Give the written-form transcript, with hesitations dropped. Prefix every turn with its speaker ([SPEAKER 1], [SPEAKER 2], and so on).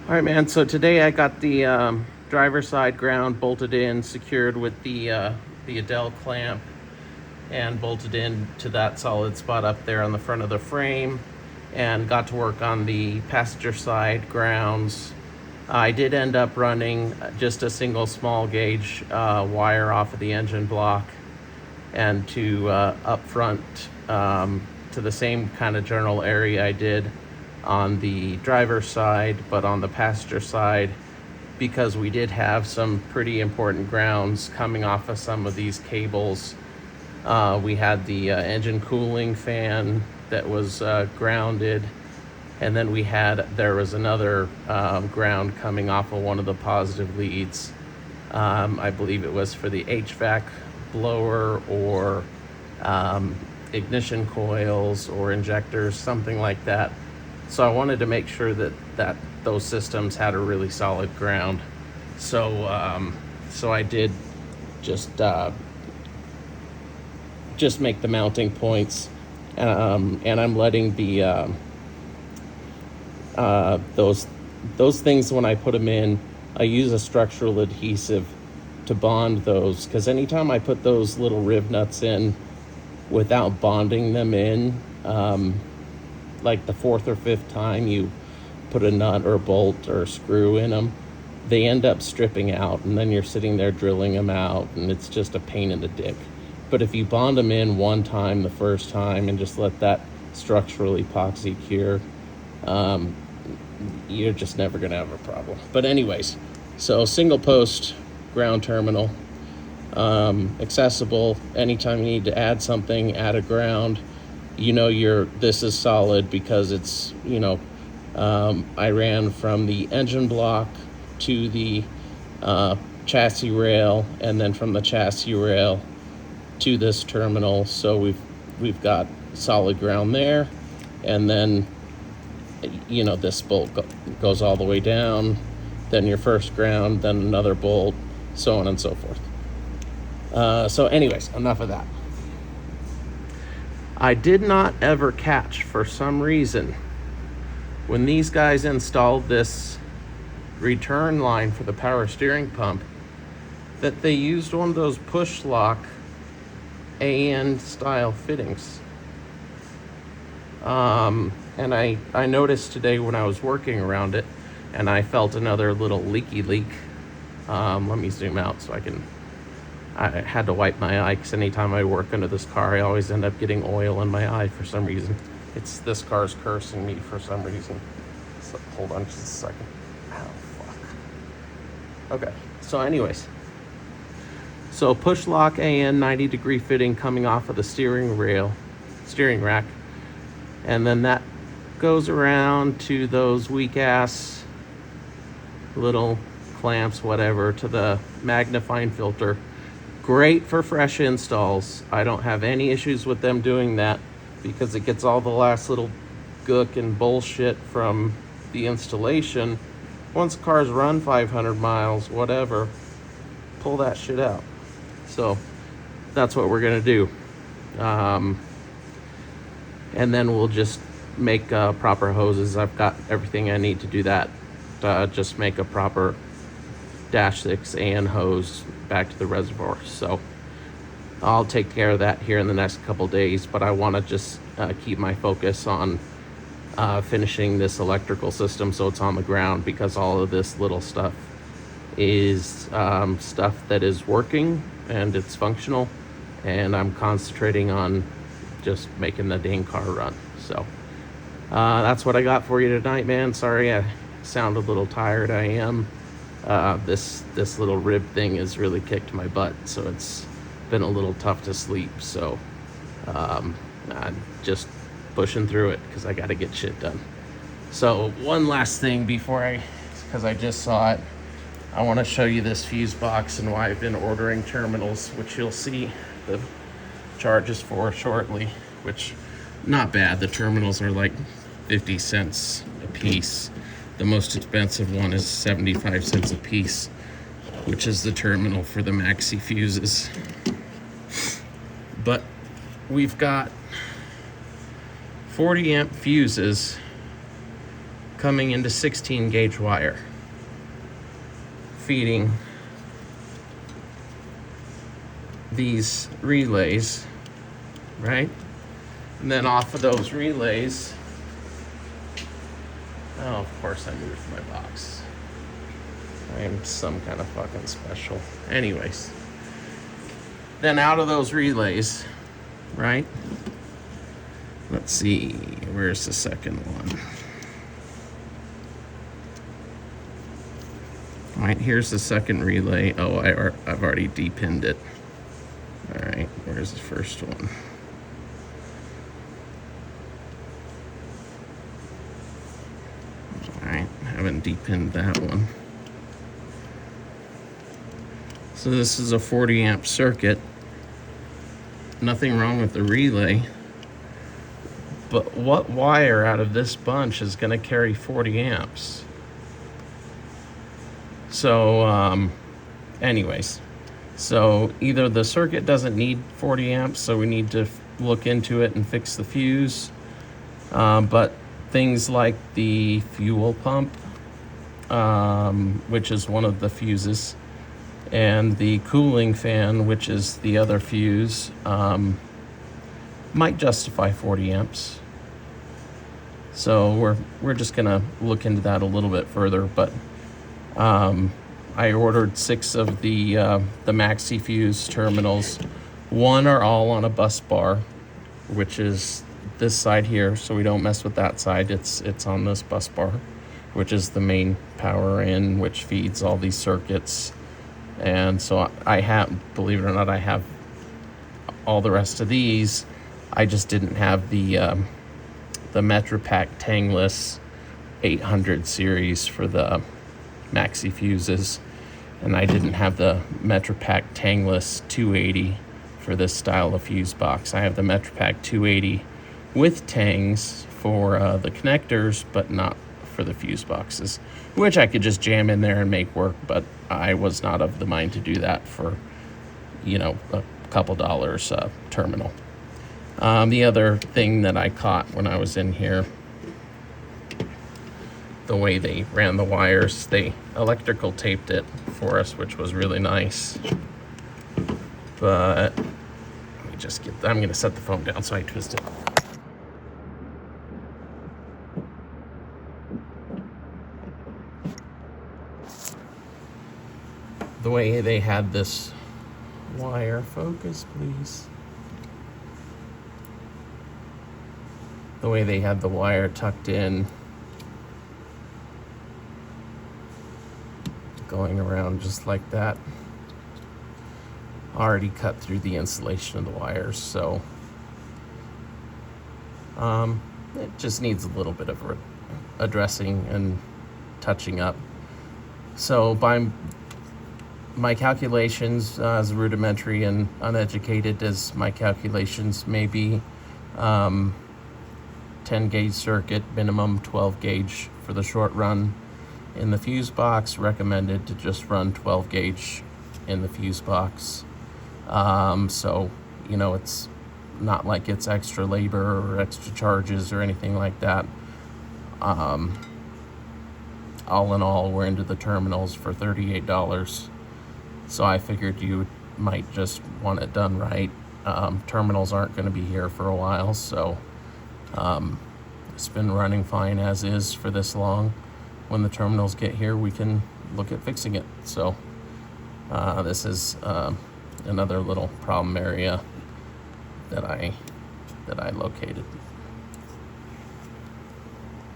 [SPEAKER 1] All right, man. So today I got the driver's side ground bolted in, secured with the Adele clamp, and bolted in to that solid spot up there on the front of the frame, and got to work on the passenger side grounds. I did end up running just a single small gauge wire off of the engine block and to up front to the same kind of general area I did on the driver's side, but on the passenger side, because we did have some pretty important grounds coming off of some of these cables. We had the engine cooling fan that was grounded, and then there was another ground coming off of one of the positive leads. I believe it was for the HVAC blower or ignition coils or injectors, something like that. So I wanted to make sure that those systems had a really solid ground. So I did just make the mounting points, and I'm letting the those things, when I put them in, I use a structural adhesive to bond those, because anytime I put those little riv nuts in without bonding them in, like the fourth or fifth time you put a nut or a bolt or a screw in them, they end up stripping out, and then you're sitting there drilling them out, and it's just a pain in the dick. But if you bond them in one time, the first time, and just let that structural epoxy cure, you're just never going to have a problem. But anyways, so single post ground terminal, accessible anytime you need to add something, add a ground. This is solid because it's, I ran from the engine block to the chassis rail, and then from the chassis rail to this terminal. So we've got solid ground there, and then this bolt goes all the way down, then your first ground, then another bolt, so on and so forth. So anyways, enough of that. I did not ever catch, for some reason, when these guys installed this return line for the power steering pump, that they used one of those push lock AN style fittings. And I noticed today when I was working around it, and I felt another little leaky leak. Let me zoom out so I had to wipe my eye, because anytime I work under this car, I always end up getting oil in my eye for some reason. This car's cursing me for some reason. So hold on just a second. Oh, fuck. Okay, so anyways. So push lock AN 90-degree fitting coming off of the steering rack. And then that goes around to those weak ass little clamps, whatever, to the magnifying filter. Great for fresh installs. I don't have any issues with them doing that, because it gets all the last little gook and bullshit from the installation. Once cars run 500 miles, whatever, pull that shit out. So that's what we're gonna do. And then we'll just make proper hoses. I've got everything I need to do that. Just make a proper -6 AN hose back to the reservoir. So I'll take care of that here in the next couple days, but I want to just keep my focus on finishing this electrical system so it's on the ground, because all of this little stuff is stuff that is working and it's functional, and I'm concentrating on just making the dang car run. So that's what I got for you tonight, man. Sorry I sound a little tired. I am. This little rib thing has really kicked my butt, so it's been a little tough to sleep. So I'm just pushing through it, because I got to get shit done. So one last thing because I just saw it, I want to show you this fuse box and why I've been ordering terminals, which you'll see the charges for shortly, which not bad. The terminals are like 50 cents a piece. The most expensive one is 75 cents a piece, which is the terminal for the maxi fuses. But we've got 40 amp fuses coming into 16 gauge wire, feeding these relays, right? And then off of those relays, oh, of course I moved my box. I am some kind of fucking special. Anyways, then out of those relays, right? Let's see, where's the second one? All right, here's the second relay. Oh, I've already depinned it. All right, where's the first one? All right, haven't depinned that one. So this is a 40 amp circuit. Nothing wrong with the relay. But what wire out of this bunch is going to carry 40 amps? So, anyways, so either the circuit doesn't need 40 amps, so we need to look into it and fix the fuse. But things like the fuel pump, which is one of the fuses, and the cooling fan, which is the other fuse, might justify 40 amps. So we're just gonna look into that a little bit further. But I ordered 6 of the Maxi Fuse terminals. 1 are all on a bus bar, which is this side here, so we don't mess with that side. It's on this bus bar, which is the main power in, which feeds all these circuits. And so I have, believe it or not, I have all the rest of these. I just didn't have the MetraPAK Tangless 800 series for the Maxi Fuses, and I didn't have the MetraPAK Tangless 280 for this style of fuse box. I have the MetraPAK 280 with tangs for the connectors, but not for the fuse boxes, which I could just jam in there and make work, but I was not of the mind to do that for, you know, a couple dollars terminal. The other thing that I caught when I was in here, the way they ran the wires, they electrical taped it for us, which was really nice. But let me just get, I'm gonna set the phone down so I twist it. The way they had this wire, focus please. The way they had the wire tucked in, going around just like that, already cut through the insulation of the wires, so it just needs a little bit of addressing and touching up. So by my calculations, as rudimentary and uneducated as my calculations may be, 10 gauge circuit, minimum 12 gauge for the short run in the fuse box, recommended to just run 12 gauge in the fuse box. So, you know, it's not like it's extra labor or extra charges or anything like that. All in all, we're into the terminals for $38. So I figured you might just want it done right. Terminals aren't going to be here for a while, so it's been running fine as is for this long. When the terminals get here, we can look at fixing it. So this is another little problem area that I located.